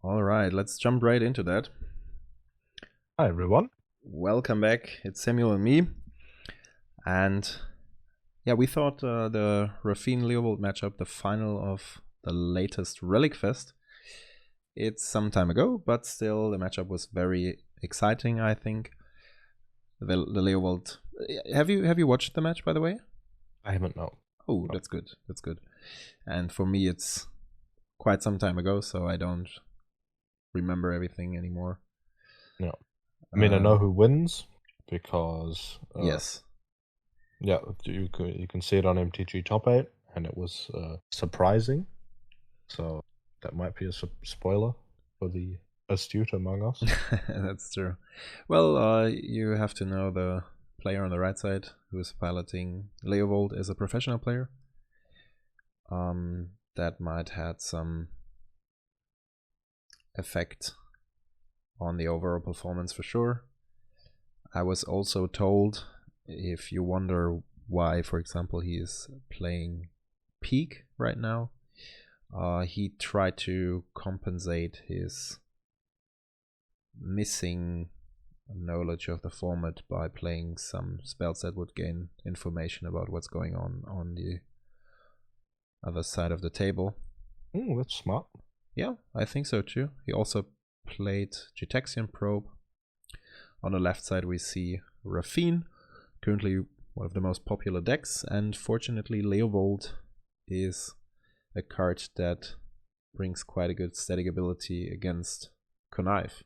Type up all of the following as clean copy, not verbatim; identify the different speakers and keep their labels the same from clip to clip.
Speaker 1: All right, let's jump right into that.
Speaker 2: Hi everyone.
Speaker 1: Welcome back. It's Samuel and me. And yeah, we thought the Rafine Leopold matchup, the final of the latest Relic Fest. It's some time ago, but still the matchup was very exciting, I think. The Leopold. Have you watched the match, by the way?
Speaker 2: I haven't no.
Speaker 1: Oh, that's good. That's good. And for me, it's quite some time ago, so I don't remember everything anymore.
Speaker 2: No. I mean, I know who wins because
Speaker 1: yes.
Speaker 2: Yeah, you can see it on MTG Top 8, and it was surprising. So that might be a spoiler for the astute among us.
Speaker 1: That's true. Well, you have to know the player on the right side who is piloting Leovold is a professional player. That might had some effect on the overall performance for sure. I was also told, if you wonder why, for example, he is playing Peak right now, he tried to compensate his missing knowledge of the format by playing some spells that would gain information about what's going on the other side of the table.
Speaker 2: That's smart.
Speaker 1: Yeah, I think so too. He also played Gitaxian Probe. On the left side we see Rafine, currently one of the most popular decks, and fortunately Leovold is a card that brings quite a good static ability against Connive.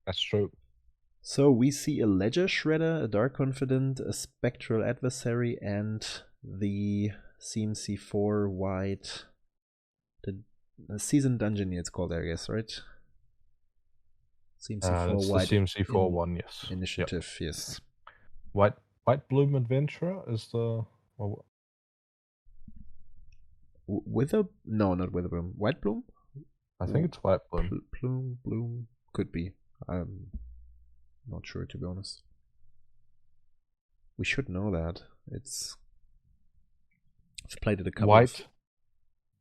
Speaker 2: That's true.
Speaker 1: So we see a Ledger Shredder, a Dark Confidant, a Spectral Adversary, and the CMC4 white, the Seasoned Dungeoneer it's called, I guess, right? CMC4
Speaker 2: That's
Speaker 1: white
Speaker 2: the CMC4 one, yes.
Speaker 1: Initiative, yep. Yes.
Speaker 2: White Bloom Adventurer is the... Well,
Speaker 1: Wither? No, not Witherbloom. White Bloom?
Speaker 2: I think it's White Bloom.
Speaker 1: Bloom? Could be. I'm not sure, to be honest. We should know that. I've played it a couple
Speaker 2: White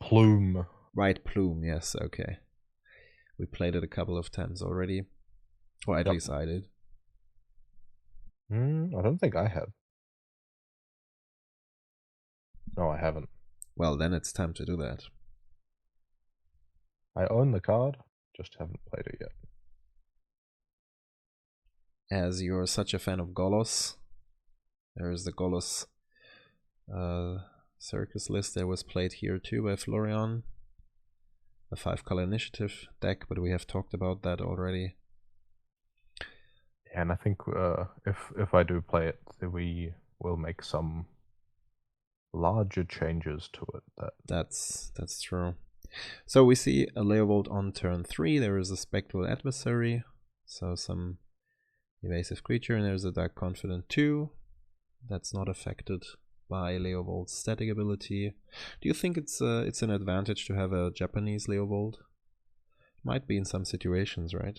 Speaker 2: Plume.
Speaker 1: White Plume, yes, okay. We played it a couple of times already. Or at least I did.
Speaker 2: I don't think I have. No, I haven't.
Speaker 1: Well, then it's time to do that.
Speaker 2: I own the card, just haven't played it yet.
Speaker 1: As you're such a fan of Golos, there is the Golos circus list that was played here too by Florian. The 5-color initiative deck, but we have talked about that already.
Speaker 2: And I think if I do play it, we will make some larger changes to it.
Speaker 1: That's true. So we see a Leovold on turn 3. There is a Spectral Adversary, so some evasive creature, and there's a Dark Confidant 2. That's not affected by Leovold's static ability. Do you think it's an advantage to have a Japanese Leovold? Might be in some situations, right?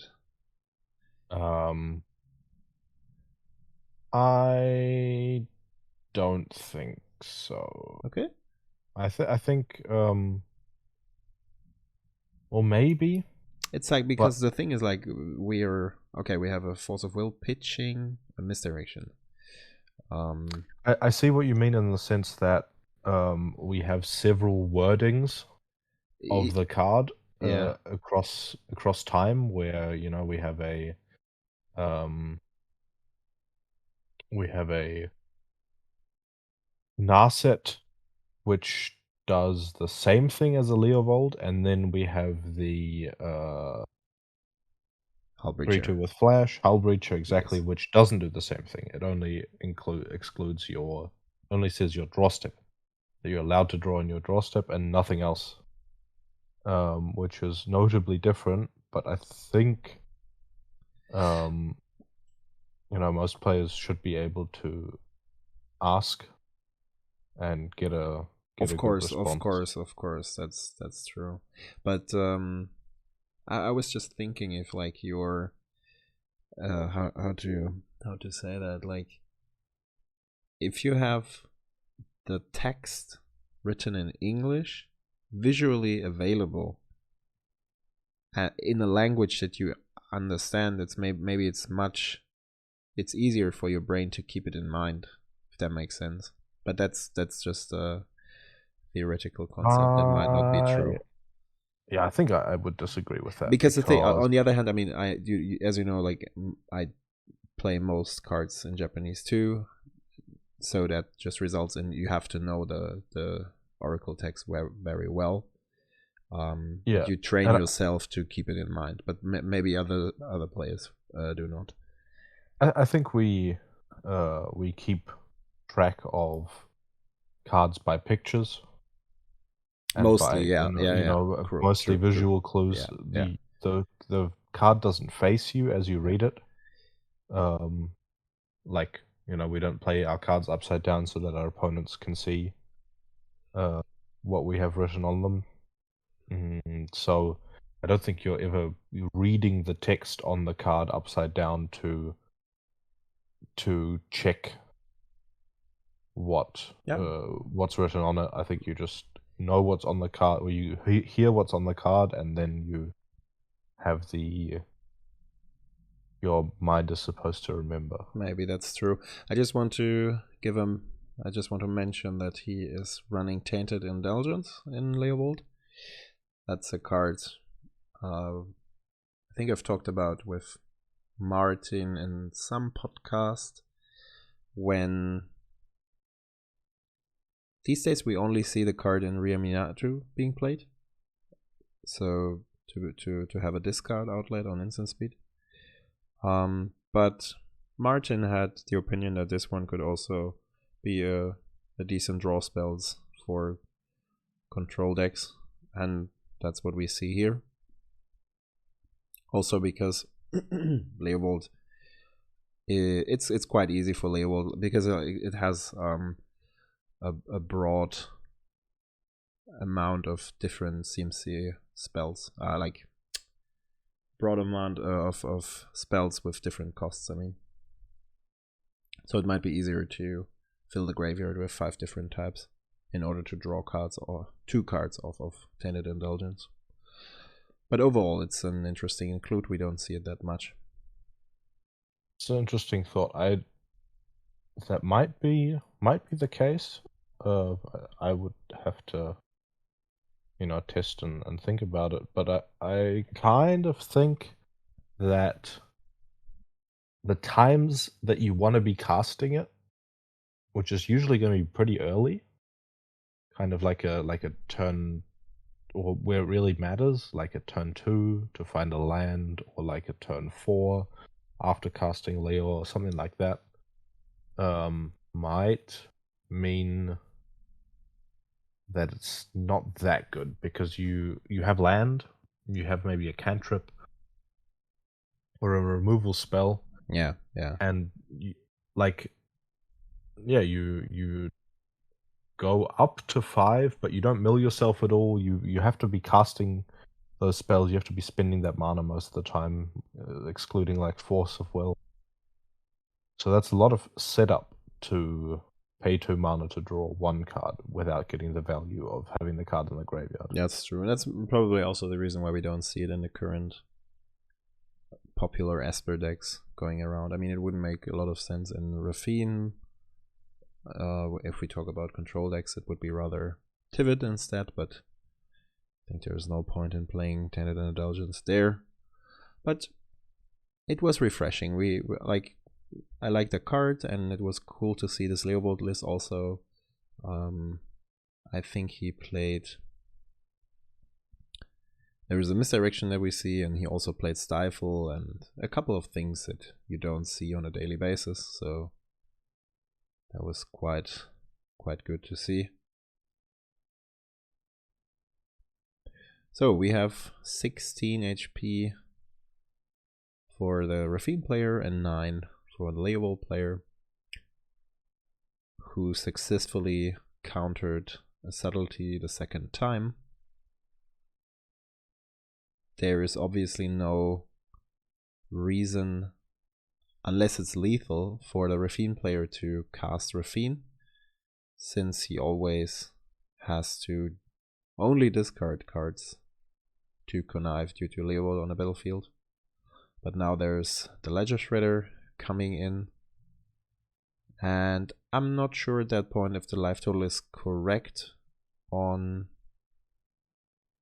Speaker 2: I don't think so.
Speaker 1: Okay.
Speaker 2: I think or maybe
Speaker 1: it's like, because the thing is, like, we have a Force of Will pitching a misdirection.
Speaker 2: I see what you mean in the sense that we have several wordings of the card across time, where we have a Narset, which does the same thing as a Leovold, and then we have the creature with flash, Hullbreacher, exactly, yes, which doesn't do the same thing. It only excludes only says your draw step, that you're allowed to draw in your draw step and nothing else, which is notably different. But I think most players should be able to ask and get a
Speaker 1: of course, that's true. But I was just thinking, if like your how to say that, like, if you have the text written in English visually available in a language that you understand. It's maybe it's easier for your brain to keep it in mind, if that makes sense. But that's just a theoretical concept that might not be true.
Speaker 2: Yeah, I think I would disagree with that.
Speaker 1: Because the thing, on the other hand, I mean, as you know, like I play most cards in Japanese too, so that just results in you have to know the Oracle text very well.
Speaker 2: Yeah,
Speaker 1: you train yourself to keep it in mind, but maybe other players do not.
Speaker 2: I think we keep track of cards by pictures. And
Speaker 1: Mostly,
Speaker 2: mostly visual clues. The card doesn't face you as you read it. Like, we don't play our cards upside down so that our opponents can see what we have written on them. So I don't think you're ever reading the text on the card upside down to check what's written on it. I think you just know what's on the card, or you hear what's on the card, and then you have your mind is supposed to remember.
Speaker 1: Maybe that's true. I just want to mention that he is running Tainted Indulgence in Leovold. That's a card I think I've talked about with Martin in some podcast. When these days we only see the card in Riaminatu being played, so to have a discard outlet on instant speed. But Martin had the opinion that this one could also be a decent draw spells for control decks, and that's what we see here. Also because Leovold, it's quite easy for Leovold because it has a broad amount of different CMC spells, like broad amount of spells with different costs. I mean, so it might be easier to fill the graveyard with 5 different types in order to draw cards, or 2 cards off of Tainted Indulgence. But overall, it's an interesting include. We don't see it that much.
Speaker 2: It's an interesting thought. That might be the case. I would have to, test and think about it. But I kind of think that the times that you want to be casting it, which is usually going to be pretty early, kind of like a turn, or where it really matters, like a turn 2 to find a land, or like a turn 4 after casting Leo, or something like that, might mean that it's not that good, because you have land, you have maybe a cantrip or a removal spell.
Speaker 1: Yeah.
Speaker 2: And you go up to 5, but you don't mill yourself at all. You have to be casting those spells. You have to be spending that mana most of the time, excluding like Force of Will. So that's a lot of setup to pay 2 mana to draw 1 card without getting the value of having the card in the graveyard.
Speaker 1: That's true. That's probably also the reason why we don't see it in the current popular Esper decks going around. I mean, it wouldn't make a lot of sense in Rafine. If we talk about control decks, it would be rather Tivit instead, but I think there's no point in playing Tainted Indulgence there. But it was refreshing. I like the card, and it was cool to see this Leovold list also. I think he played... There is a misdirection that we see, and he also played Stifle and a couple of things that you don't see on a daily basis, so that was quite good to see. So we have 16 HP for the Rafine player and 9 for the Leovold player, who successfully countered a subtlety the second time. There is obviously no reason, unless it's lethal, for the Rafine player to cast Rafine, since he always has to only discard cards to connive due to Leovold on the battlefield. But now there's the Ledger Shredder coming in. And I'm not sure at that point if the life total is correct on...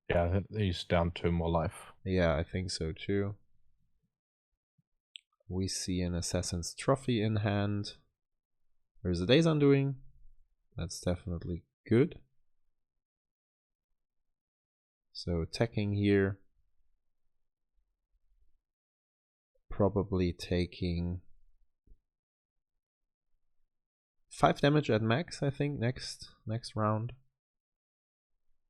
Speaker 2: Yeah, he's down 2 more life.
Speaker 1: Yeah, I think so too. We see an Assassin's Trophy in hand. There's a Day's Undoing. That's definitely good. So attacking here. Probably taking 5 damage at max, I think, next round.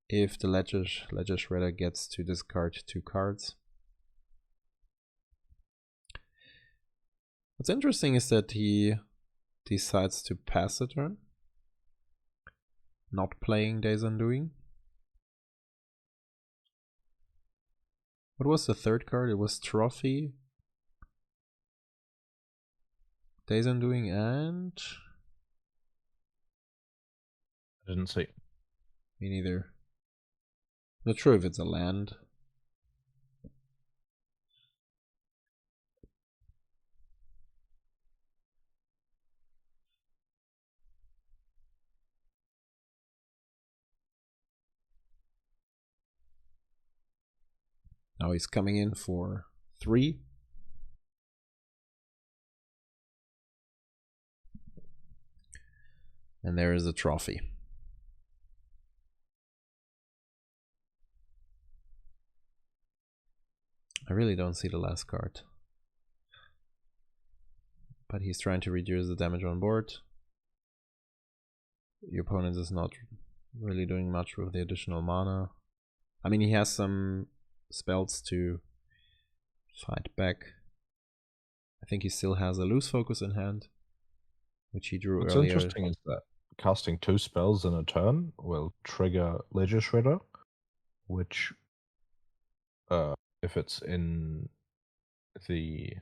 Speaker 1: If the Ledger Shredder gets to discard 2 cards. What's interesting is that he decides to pass the turn, not playing Days Undoing. What was the third card? It was Trophy, Days Undoing, and...
Speaker 2: I didn't see.
Speaker 1: Me neither. Not sure if it's a land. Now he's coming in for 3. And there is a trophy. I really don't see the last card. But he's trying to reduce the damage on board. Your opponent is not really doing much with the additional mana. I mean, he has some spells to fight back. I think he still has a loose focus in hand, which he drew
Speaker 2: What's
Speaker 1: earlier.
Speaker 2: interesting is that casting 2 spells in a turn will trigger Ledger Shredder, which, if it's in the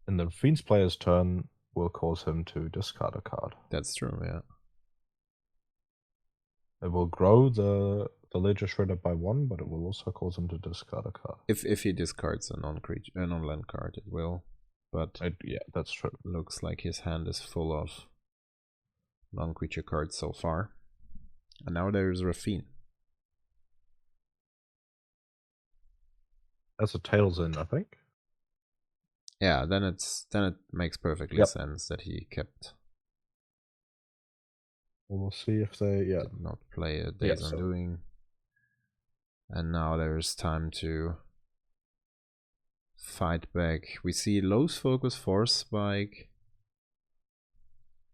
Speaker 2: Fiend's player's turn, will cause him to discard a card.
Speaker 1: That's true, yeah.
Speaker 2: It will grow the Ledger Shredder by 1, but it will also cause him to discard a card.
Speaker 1: If he discards a non-land card, it will. But
Speaker 2: yeah, that's true.
Speaker 1: Looks like his hand is full of non-creature cards so far. And now there's Rafine.
Speaker 2: That's a Tails in, I think.
Speaker 1: Yeah, then it makes perfectly sense that he kept.
Speaker 2: We'll see if they
Speaker 1: did not play a Days Undoing. And now there's time to fight back. We see Lowe's Focus, Force Spike.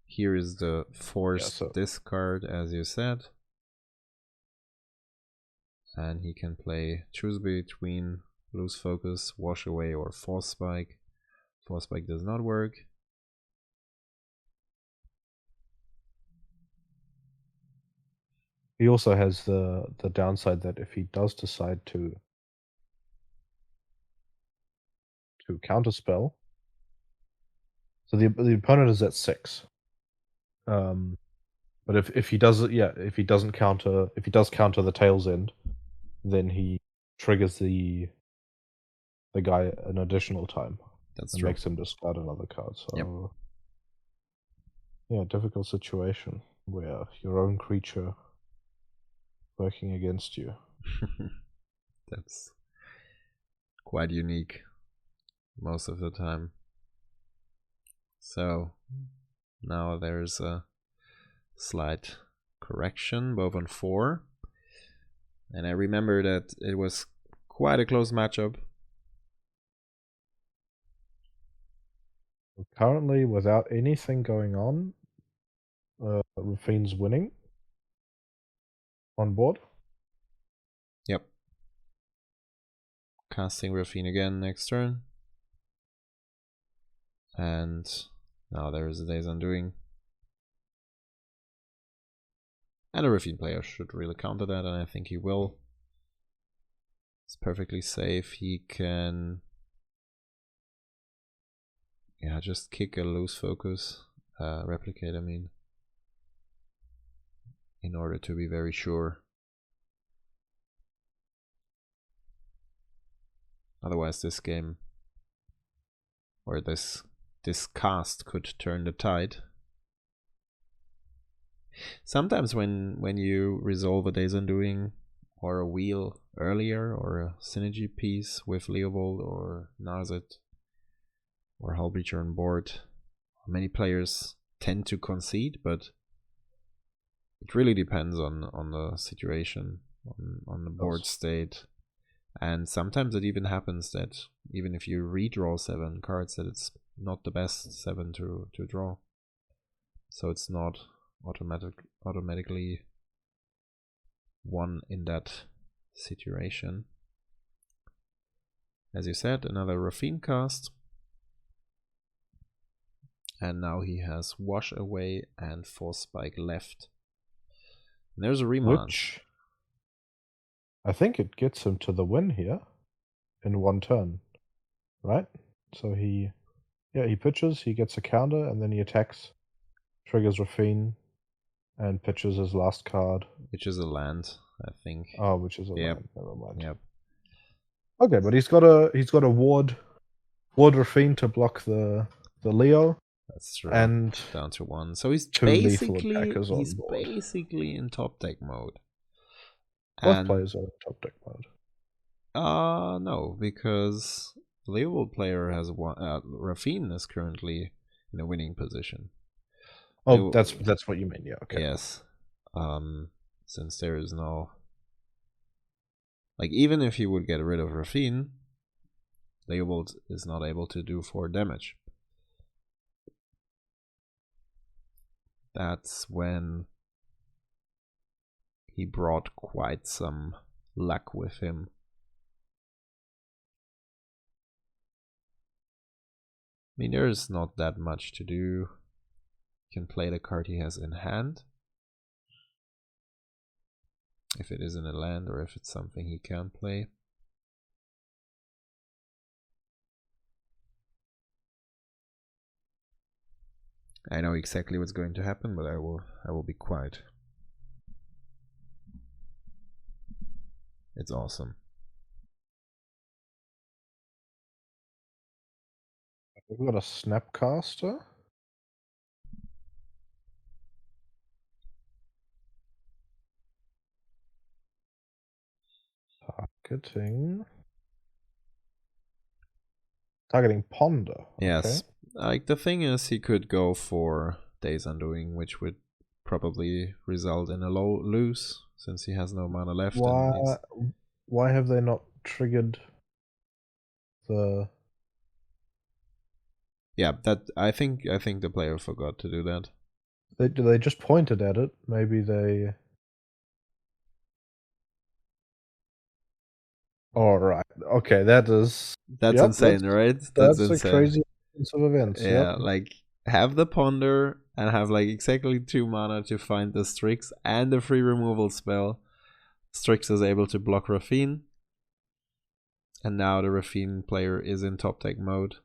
Speaker 1: Here is the Force discard, as you said. And he can choose between Loose Focus, Wash Away, or Force Spike. Force Spike does not work.
Speaker 2: He also has the downside that if he does decide to counterspell, so the opponent is at 6. But if he does counter the Tails End, then he triggers the guy an additional time.
Speaker 1: That's true.
Speaker 2: Makes him discard another card. So yeah, difficult situation where your own creature working against you.
Speaker 1: That's quite unique most of the time. So now there's a slight correction, both on 4. And I remember that it was quite a close matchup.
Speaker 2: Currently, without anything going on, Rafine's winning on board.
Speaker 1: Yep. Casting Rafine again next turn. And now there is a Days Undoing. And a Rafine player should really counter that, and I think he will. It's perfectly safe. He can just kick a Loose Focus, Replicate, I mean, in order to be very sure. Otherwise this game, or this cast, could turn the tide. Sometimes when you resolve a Days Undoing or a wheel earlier, or a synergy piece with Leovold or Narzit or Hullbreacher on board, many players tend to concede, but it really depends on the situation, on the board state. And sometimes it even happens that even if you redraw 7 cards, that it's not the best 7 to draw. So it's not automatically won in that situation. As you said, another Raffine cast. And now he has Wash Away and Force Spike left. And there's a rematch.
Speaker 2: Which I think it gets him to the win here in one turn, right? So he pitches, he gets a counter, and then he attacks, triggers Raffine, and pitches his last card.
Speaker 1: Which is a land, I think.
Speaker 2: Oh, which is a land. Never mind.
Speaker 1: Yep.
Speaker 2: Okay, but he's got a ward Raffine to block the Leo.
Speaker 1: That's true.
Speaker 2: And
Speaker 1: down to 1. So he's
Speaker 2: basically
Speaker 1: in top deck mode.
Speaker 2: Both players are in top deck mode.
Speaker 1: No, because Leovold player has one. Raffine is currently in a winning position.
Speaker 2: Oh, that's what you mean. Yeah. Okay.
Speaker 1: Yes. Since there is no, like, even if he would get rid of Raffine, Leovold is not able to do 4 damage. That's when he brought quite some luck with him. I mean, there's not that much to do. He can play the card he has in hand, if it isn't a land or if it's something he can play. I know exactly what's going to happen, but I will be quiet. It's awesome.
Speaker 2: We've got a Snapcaster. Targeting Ponder.
Speaker 1: Yes. Like, the thing is, he could go for Days Undoing, which would probably result in a low lose, since he has no mana left.
Speaker 2: Why have they not triggered the...
Speaker 1: Yeah, that I think the player forgot to do that.
Speaker 2: They just pointed at it. Maybe they... All right. Okay, that's
Speaker 1: insane, right?
Speaker 2: That's
Speaker 1: insane.
Speaker 2: A crazy sequence of events.
Speaker 1: Yeah, like, have the Ponder and have like exactly 2 mana to find the Strix and the free removal spell. Strix is able to block Raffine, and now the Raffine player is in top deck mode.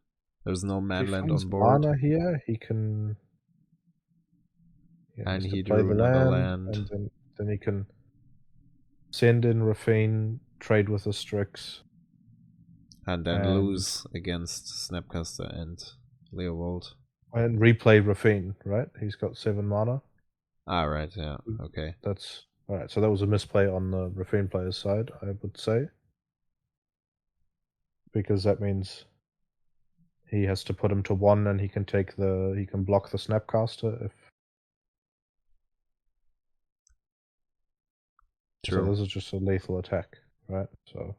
Speaker 1: There's no manland on board.
Speaker 2: Mana here, he can.
Speaker 1: And he drew another land.
Speaker 2: And then he can send in Raffine, trade with the Strix,
Speaker 1: and then lose against Snapcaster and Leovold.
Speaker 2: And replay Raffine, right? He's got 7 mana.
Speaker 1: Ah, right, yeah, okay.
Speaker 2: That's alright. So that was a misplay on the Raffine player's side, I would say, because that means he has to put him to 1, and he can block the Snapcaster if.
Speaker 1: True.
Speaker 2: So this is just a lethal attack, right? So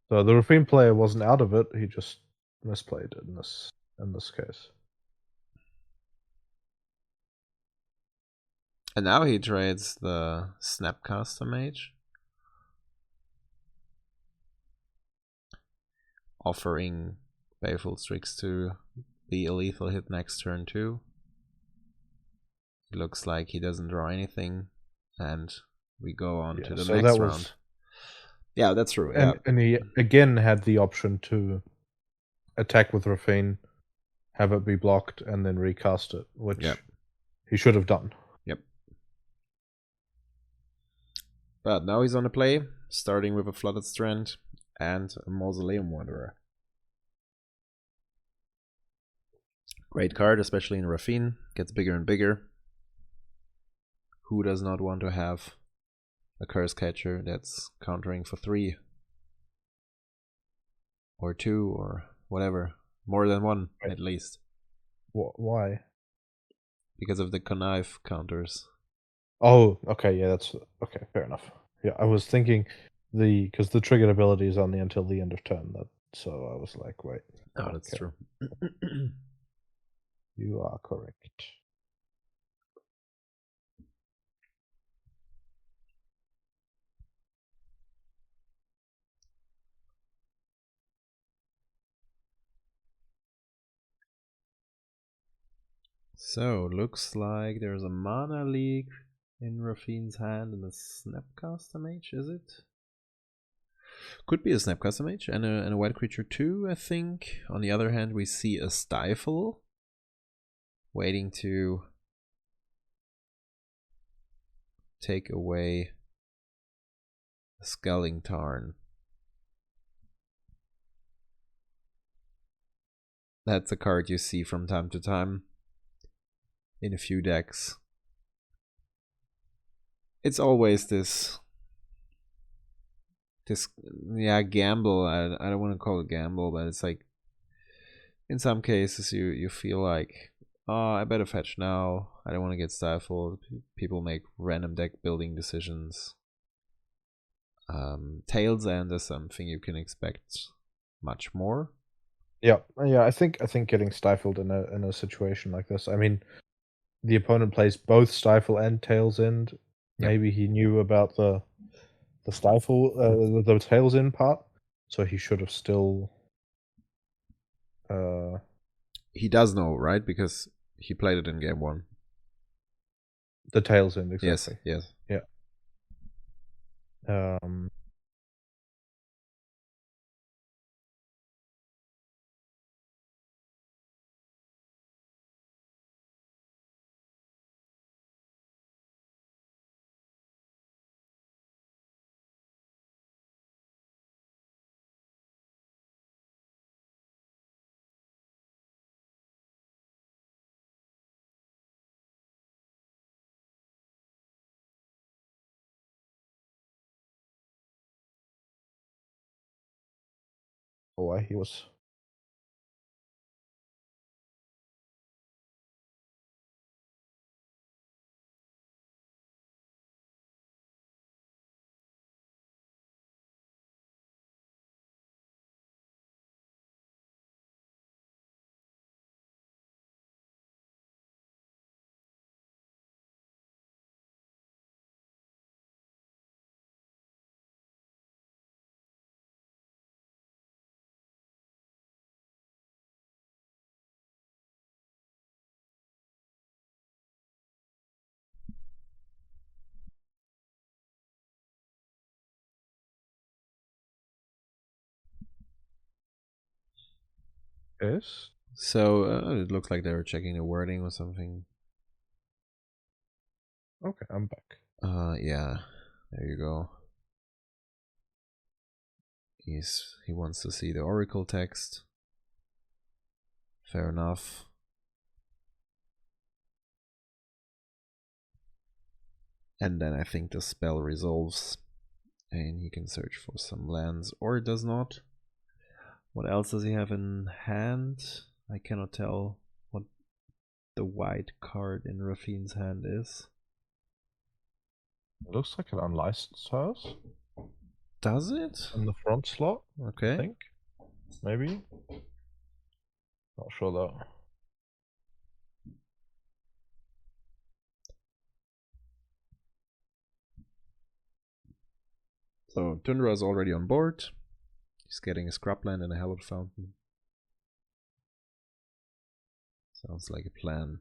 Speaker 2: the Raffine player wasn't out of it; he just misplayed it in this case.
Speaker 1: And now he trades the Snapcaster Mage, offering Baleful Strix to be a lethal hit next turn too. It looks like he doesn't draw anything, and we go on to the next round. Yeah, that's true.
Speaker 2: And he again had the option to attack with Raffine, have it be blocked, and then recast it, which he should have done.
Speaker 1: Yep. But now he's on a play, starting with a Flooded Strand and a Mausoleum Wanderer. Great card, especially in Raffine. Gets bigger and bigger. Who does not want to have a Curse Catcher that's countering for 3? Or 2, or whatever. More than 1, at least.
Speaker 2: Why?
Speaker 1: Because of the connive counters.
Speaker 2: Oh, okay, yeah, that's okay. Fair enough. Yeah, I was thinking because the triggered ability is only until the end of turn. So I was like, wait.
Speaker 1: Oh, that's true.
Speaker 2: You are correct.
Speaker 1: So, looks like there's a Mana Leak in Raffine's hand and a Snapcaster Mage, is it? Could be a Snapcaster Mage and a white creature too, I think. On the other hand, we see a Stifle waiting to take away a Skelling Tarn. That's a card you see from time to time in a few decks. It's always this gamble. I don't want to call it gamble, but it's like in some cases you feel like, oh, I better fetch now. I don't want to get stifled. People make random deck building decisions. Tails End is something you can expect much more.
Speaker 2: Yeah. I think getting stifled in a situation like this. I mean, the opponent plays both Stifle and Tails End.
Speaker 1: Yep.
Speaker 2: Maybe he knew about the Stifle, the Tails End part, so he should have still.
Speaker 1: He does know, right? Because he played it in game 1.
Speaker 2: The Tails End, exactly.
Speaker 1: Yes.
Speaker 2: Yeah. Oh, he was. Yes.
Speaker 1: So it looks like they were checking the wording or something.
Speaker 2: Okay, I'm back.
Speaker 1: Yeah, there you go. He wants to see the Oracle text. Fair enough. And then I think the spell resolves and he can search for some lands, or it does not. What else does he have in hand? I cannot tell what the white card in Raffine's hand is.
Speaker 2: It looks like an unlicensed house.
Speaker 1: Does it?
Speaker 2: In the front slot,
Speaker 1: okay.
Speaker 2: I think. Maybe. Not sure though.
Speaker 1: So Tundra is already on board. He's getting a scrubland and a hallowed fountain. Sounds like a plan.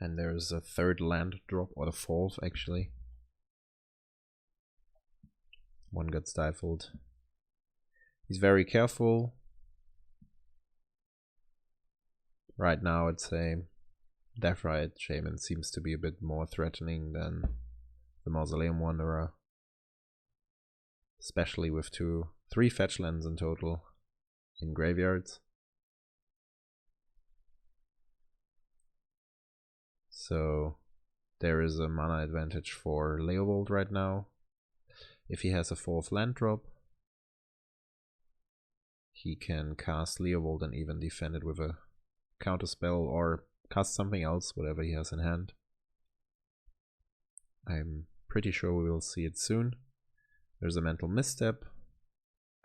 Speaker 1: And there's a third land drop, or the fourth actually. One got stifled. He's very careful. Right now I'd say Deathrite Shaman seems to be a bit more threatening than the Mausoleum Wanderer. Especially with 3 fetch lands in total in graveyards. So there is a mana advantage for Leovold right now. If he has a 4th land drop, he can cast Leovold and even defend it with a counter spell or cast something else, whatever he has in hand. I'm pretty sure we will see it soon. There's a mental misstep,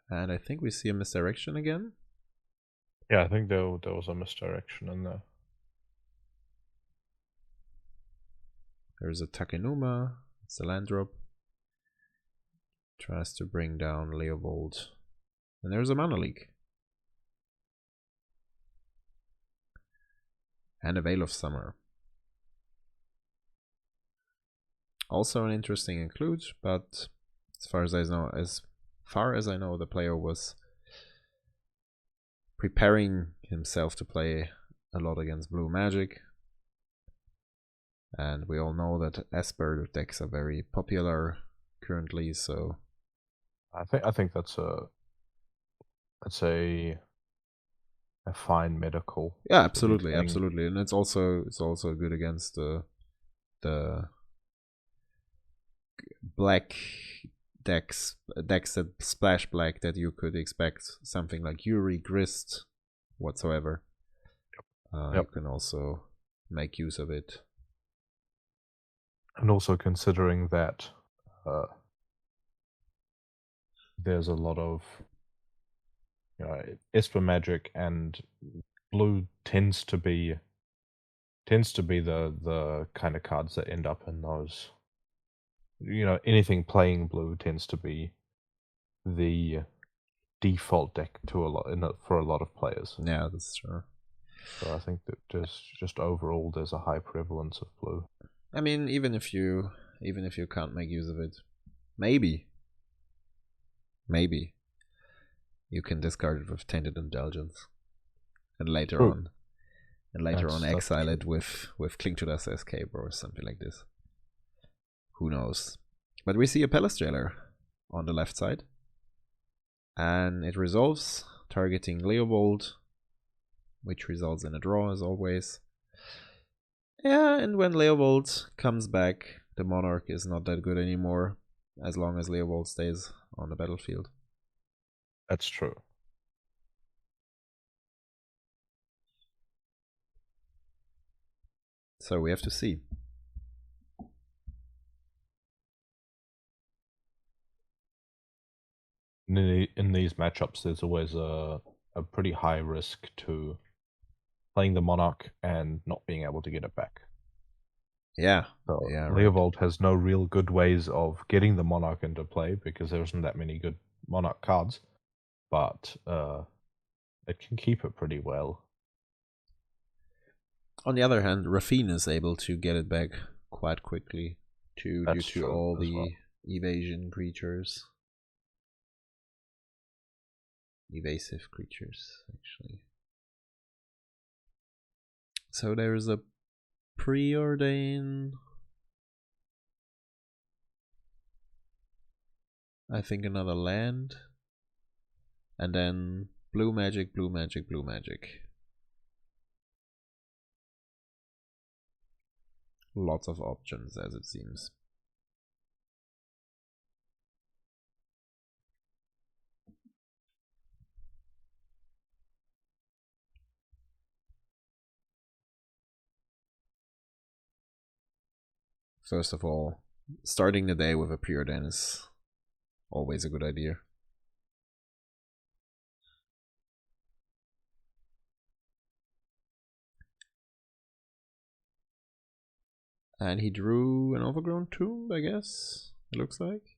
Speaker 1: and I think we see a misdirection again.
Speaker 2: Yeah, I think there was a misdirection in there.
Speaker 1: There's a Takenuma, it's a land drop. Tries to bring down Leovold. And there's a mana leak. And a Veil of Summer. Also an interesting include, but as far as I know, the player was preparing himself to play a lot against blue magic. And we all know that Esper decks are very popular currently, so
Speaker 2: I think that's a fine medical.
Speaker 1: Yeah, absolutely, absolutely, and it's also good against the black decks that splash black that you could expect something like Yuri, Grist, whatsoever. You can also make use of it.
Speaker 2: And also considering that there's a lot of Esper magic, and blue tends to be the kind of cards that end up in those. Anything playing blue tends to be the default deck for a lot of players.
Speaker 1: Yeah, that's true.
Speaker 2: So I think that just overall there's a high prevalence of blue.
Speaker 1: I mean, even if you can't make use of it, maybe you can discard it with Tainted Indulgence, and later on exile it with Cling to Dust Escape or something like this. Who knows? But we see a Palace Jailer on the left side, and it resolves, targeting Leovold, which results in a draw as always. Yeah, and when Leovold comes back, the Monarch is not that good anymore, as long as Leovold stays on the battlefield.
Speaker 2: That's true.
Speaker 1: So we have to see.
Speaker 2: In these matchups, there's always a pretty high risk to playing the Monarch and not being able to get it back.
Speaker 1: Yeah.
Speaker 2: So
Speaker 1: yeah,
Speaker 2: Leovold has no real good ways of getting the Monarch into play because there isn't that many good Monarch cards, but it can keep it pretty well.
Speaker 1: On the other hand, Rafine is able to get it back quite quickly due to all the evasion creatures. Evasive creatures, actually. So there's a Preordain. I think another land. And then blue magic, blue magic, blue magic. Lots of options, as it seems. First of all, starting the day with a Preordain is always a good idea. And he drew an Overgrown Tomb, I guess, it looks like.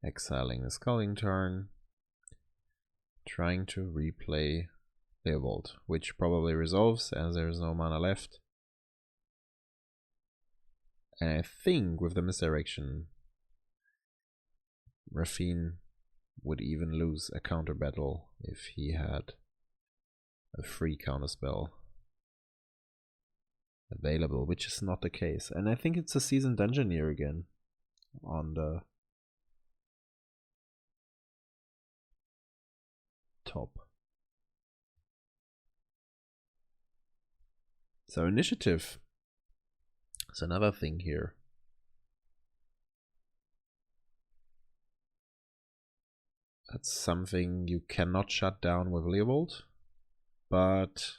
Speaker 1: exiling the Sculling turn, trying to replay Leovold, which probably resolves as there's no mana left. And I think with the misdirection, Rafine would even lose a counter battle if he had a free counterspell available, which is not the case. And I think it's a Seasoned Engineer again on the top. So initiative is another thing here. That's something you cannot shut down with Leovold, but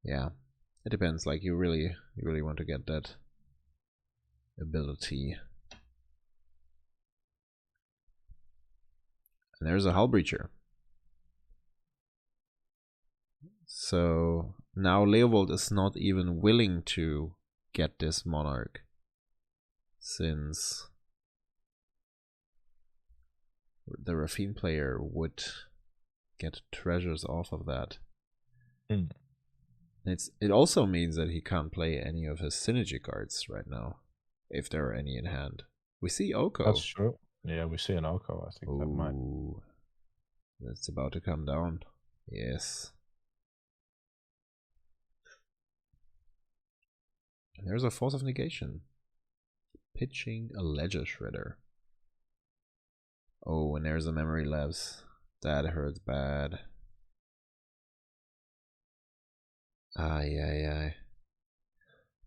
Speaker 1: yeah, it depends. Like you really want to get that ability. And there's a Hull Breacher. So now Leovold is not even willing to get this Monarch, since the Rafine player would get treasures off of that. It also means that he can't play any of his synergy cards right now, if there are any in hand. We see Oko.
Speaker 2: That's true. Yeah, we see an Oko. I think that might.
Speaker 1: That's about to come down. Yes. And there's a Force of Negation. Pitching a Ledger Shredder. Oh, and there's a Memory Lapse. That hurts bad. Aye.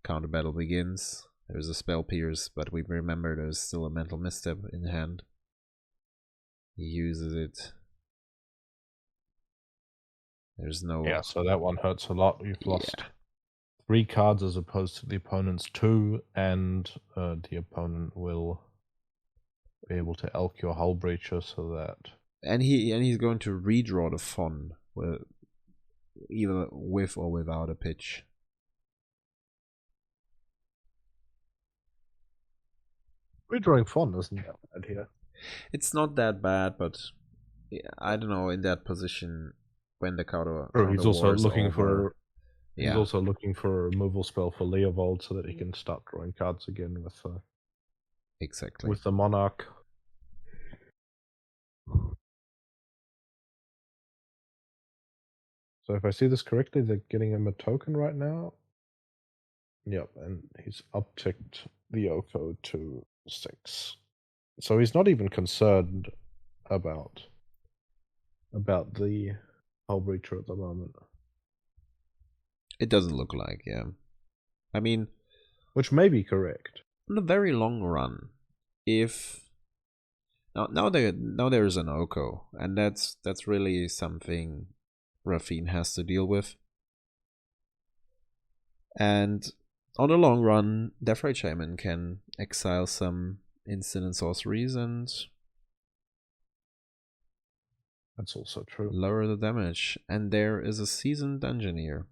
Speaker 1: Counter battle begins. There's a Spell Pierce, but we remember there's still a Mental Misstep in hand. He uses it. There's no...
Speaker 2: Yeah, so that one hurts a lot. You've lost 3 cards as opposed to the opponent's 2, and the opponent will be able to elk your Hull Breacher so that...
Speaker 1: And he's going to redraw the Fon, either with or without a pitch.
Speaker 2: Redrawing Fon isn't that bad here.
Speaker 1: It's not that bad, but I don't know, in that position when the counter.
Speaker 2: He's also looking for.
Speaker 1: Yeah.
Speaker 2: He's also looking for a removal spell for Leovold so that he can start drawing cards again with.
Speaker 1: Exactly.
Speaker 2: With the Monarch. So if I see this correctly, they're getting him a token right now. Yep, and he's upticked the Oko to 6. So he's not even concerned about the Hull Breacher at the moment.
Speaker 1: It doesn't look like, yeah. I mean,
Speaker 2: which may be correct.
Speaker 1: In the very long run, if now there's an Oko, and that's really something Rafine has to deal with. And on the long run, Deathrite Shaman can exile some instant and sorceries and
Speaker 2: that's also true.
Speaker 1: Lower the damage. And there is a Seasoned Engineer.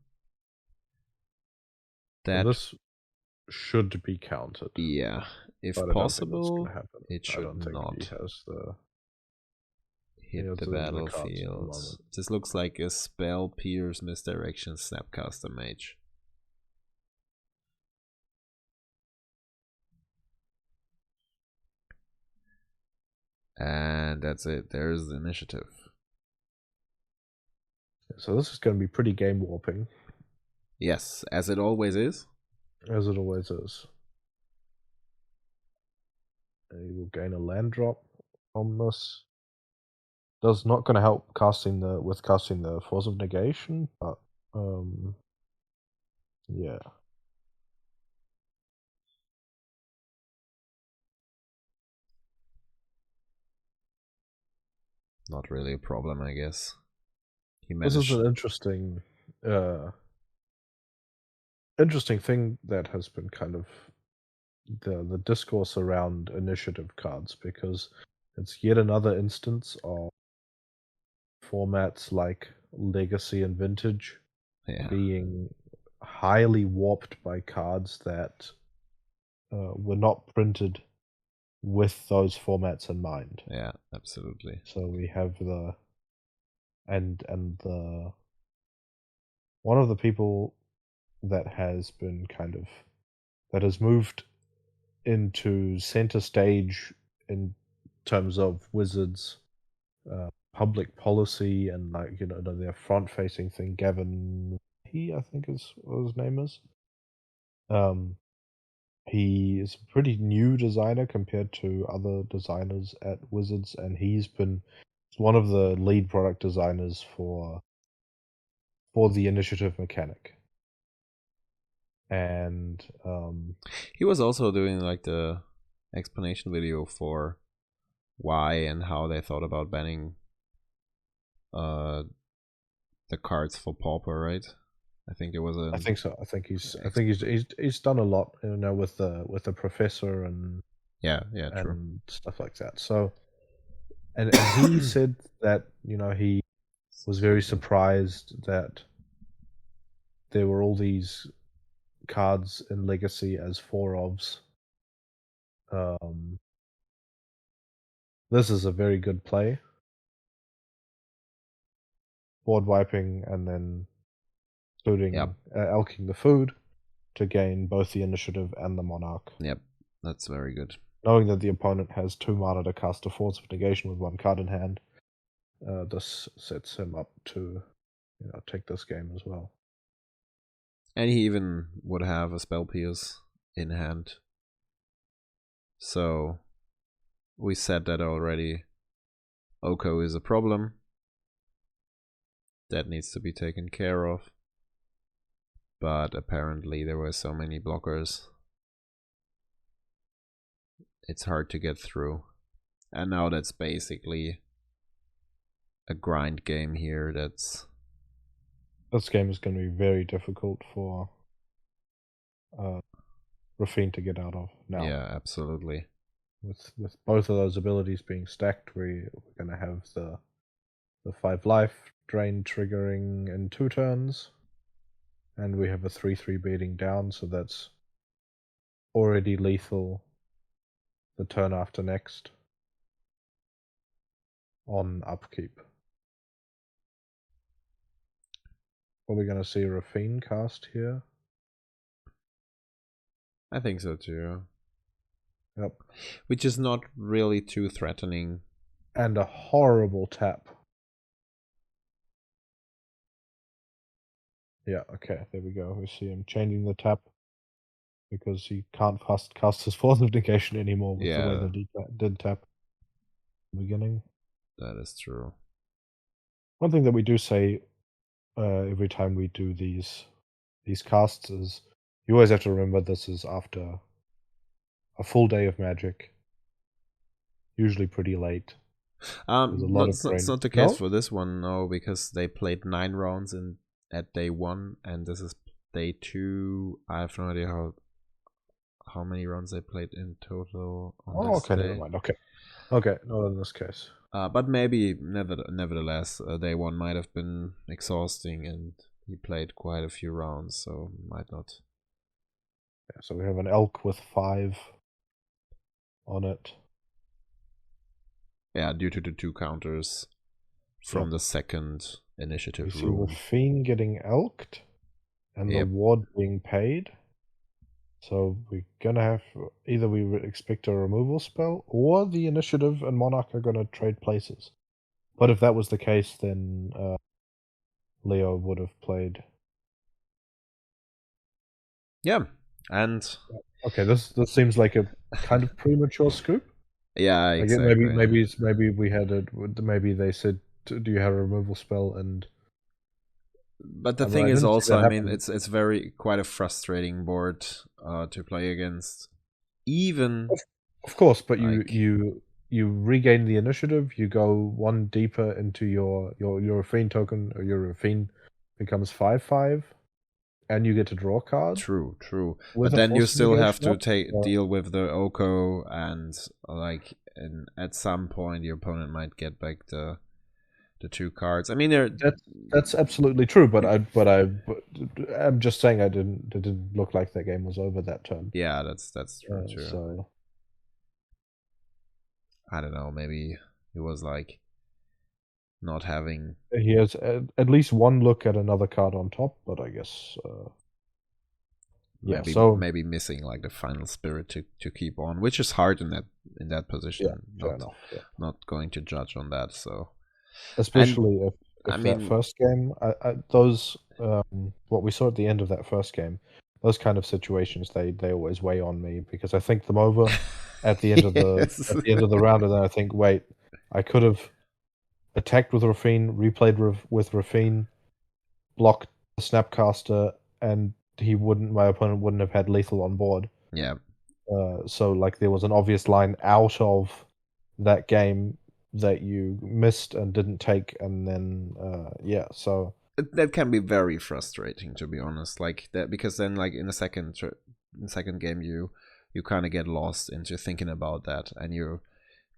Speaker 2: That this should be counted.
Speaker 1: Yeah, if possible, it should not
Speaker 2: he has the
Speaker 1: hit the battlefield. This looks like a Spell Pierce Misdirection Snapcaster Mage. And that's it. There's the initiative.
Speaker 2: So this is going to be pretty game warping.
Speaker 1: Yes, as it always is.
Speaker 2: As it always is. And you will gain a land drop from this. That's not going to help casting the Force of Negation, but yeah.
Speaker 1: Not really a problem, I guess.
Speaker 2: This is an interesting thing that has been kind of the discourse around initiative cards, because it's yet another instance of formats like Legacy and Vintage being highly warped by cards that were not printed with those formats in mind.
Speaker 1: Yeah, absolutely.
Speaker 2: So we have the and the one of the people that has been that has moved into center stage in terms of Wizards public policy and their front facing thing. Gavin, I think is what his name is. He is a pretty new designer compared to other designers at Wizards, and he's one of the lead product designers for the initiative mechanic. And
Speaker 1: he was also doing like the explanation video for why and how they thought about banning the cards for Pauper, right? I think it was
Speaker 2: I think so. I think he's done a lot, with the professor and
Speaker 1: yeah, true.
Speaker 2: and stuff like that. So, and he said that he was very surprised that there were all these cards in Legacy as 4-ofs. This is a very good play. Board wiping and then including elking the food to gain both the initiative and the monarch.
Speaker 1: Yep, that's very good.
Speaker 2: Knowing that the opponent has 2 mana to cast a Force of Negation with 1 card in hand, this sets him up to take this game as well.
Speaker 1: And he even would have a Spell Pierce in hand. So we said that already. Oko is a problem. That needs to be taken care of. But apparently there were so many blockers. It's hard to get through. And now that's basically a grind game here.
Speaker 2: This game is going to be very difficult for Rafine to get out of now.
Speaker 1: Yeah, absolutely.
Speaker 2: With both of those abilities being stacked, we're going to have the 5 life drain triggering in 2 turns, and we have a 3/3 beating down, so that's already lethal the turn after next on upkeep. Are we going to see a Rafine cast here?
Speaker 1: I think so too.
Speaker 2: Yep.
Speaker 1: Which is not really too threatening.
Speaker 2: And a horrible tap. Yeah, okay, there we go. We see him changing the tap because he can't cast his Force of Negation anymore with the way that he did tap in the beginning.
Speaker 1: That is true.
Speaker 2: One thing that we do say every time we do these casts is you always have to remember this is after a full day of Magic, usually pretty late.
Speaker 1: It's not the case for this one, no, because they played 9 rounds at day 1, and this is day 2. I have no idea how many rounds they played in total on this day.
Speaker 2: Never mind. Okay, not in this case.
Speaker 1: But maybe nevertheless, day 1 might have been exhausting, and he played quite a few rounds, so might not.
Speaker 2: Yeah, so we have an elk with 5 on it.
Speaker 1: Yeah, due to the 2 counters from the second initiative
Speaker 2: we
Speaker 1: room.
Speaker 2: See Rafine getting elked and the ward being paid. So we're gonna have either we expect a removal spell or the initiative and monarch are gonna trade places. But if that was the case, then Leo would have played.
Speaker 1: Yeah, and
Speaker 2: okay, this seems like a kind of premature scoop.
Speaker 1: Yeah, exactly.
Speaker 2: Again, maybe we had it. Maybe they said, "Do you have a removal spell?" And
Speaker 1: but the thing is also, I mean, it's quite a frustrating board to play against. Even
Speaker 2: of course, but you regain the initiative. You go 1 deeper into your Rafine token, or your Rafine becomes 5/5, and you get to draw cards.
Speaker 1: True. But then you still have to deal with the Oko, and at some point your opponent might get back the the two cards. I mean, they're
Speaker 2: That's absolutely true, but I'm just saying it didn't look like the game was over that turn.
Speaker 1: yeah, that's true too.
Speaker 2: So
Speaker 1: I don't know. Maybe it was like not having.
Speaker 2: he has at least one look at another card on top, but I guess yeah.
Speaker 1: Maybe
Speaker 2: So
Speaker 1: maybe missing like the final spirit to keep on, which is hard in that position.
Speaker 2: yeah, fair enough. Yeah.
Speaker 1: Not going to judge on that. So
Speaker 2: especially if
Speaker 1: I
Speaker 2: that
Speaker 1: mean,
Speaker 2: first game, those what we saw at the end of that first game, those kind of situations they always weigh on me because I think them over at the end of
Speaker 1: yes.
Speaker 2: the round, and then I think, wait, I could have attacked with Rafine, replayed with Rafine, blocked the Snapcaster, and my opponent wouldn't have had lethal on board.
Speaker 1: Yeah.
Speaker 2: So like there was an obvious line out of that game that you missed and didn't take, and then yeah, so
Speaker 1: That can be very frustrating, to be honest. Like that, because then like in the second game you kind of get lost into thinking about that, and you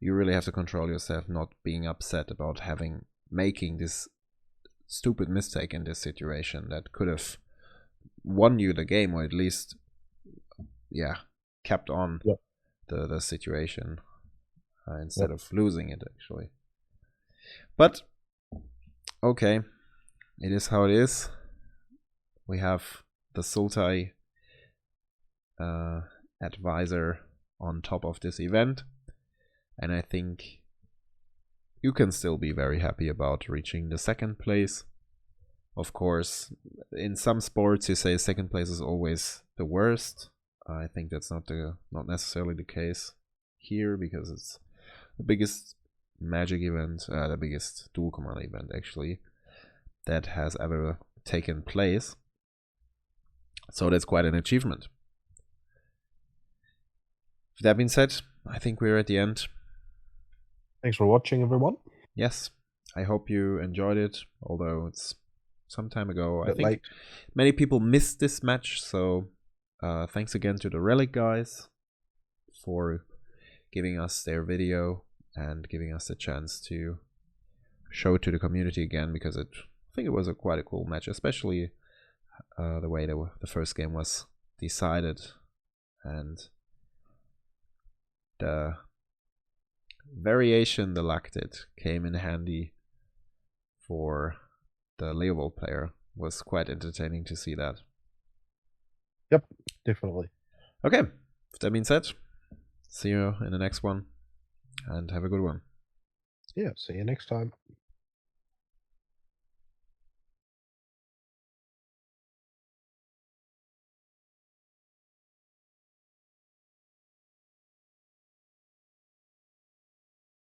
Speaker 1: really have to control yourself not being upset about making this stupid mistake in this situation that could have won you the game, or at least kept on
Speaker 2: Yep.
Speaker 1: the situation instead of losing it actually. But okay, it is how it is. We have the Sultai advisor on top of this event, and I think you can still be very happy about reaching the second place. Of course, in some sports you say second place is always the worst. I think that's not necessarily the case here, because it's the biggest Magic event, the biggest Duel Commander event actually that has ever taken place. So that's quite an achievement. With that being said, I think we're at the end.
Speaker 2: Thanks for watching, everyone.
Speaker 1: Yes, I hope you enjoyed it, although it's some time ago. I think
Speaker 2: late.
Speaker 1: Many people missed this match, so thanks again to the Relic guys for giving us their video and giving us the chance to show it to the community again, because I think it was quite a cool match, especially the way the first game was decided, and the variation the luck did came in handy for the Leovold player. Was quite entertaining to see that.
Speaker 2: Yep, definitely.
Speaker 1: Okay, with that being said, see you in the next one, and have a good one.
Speaker 2: Yeah, see you next time.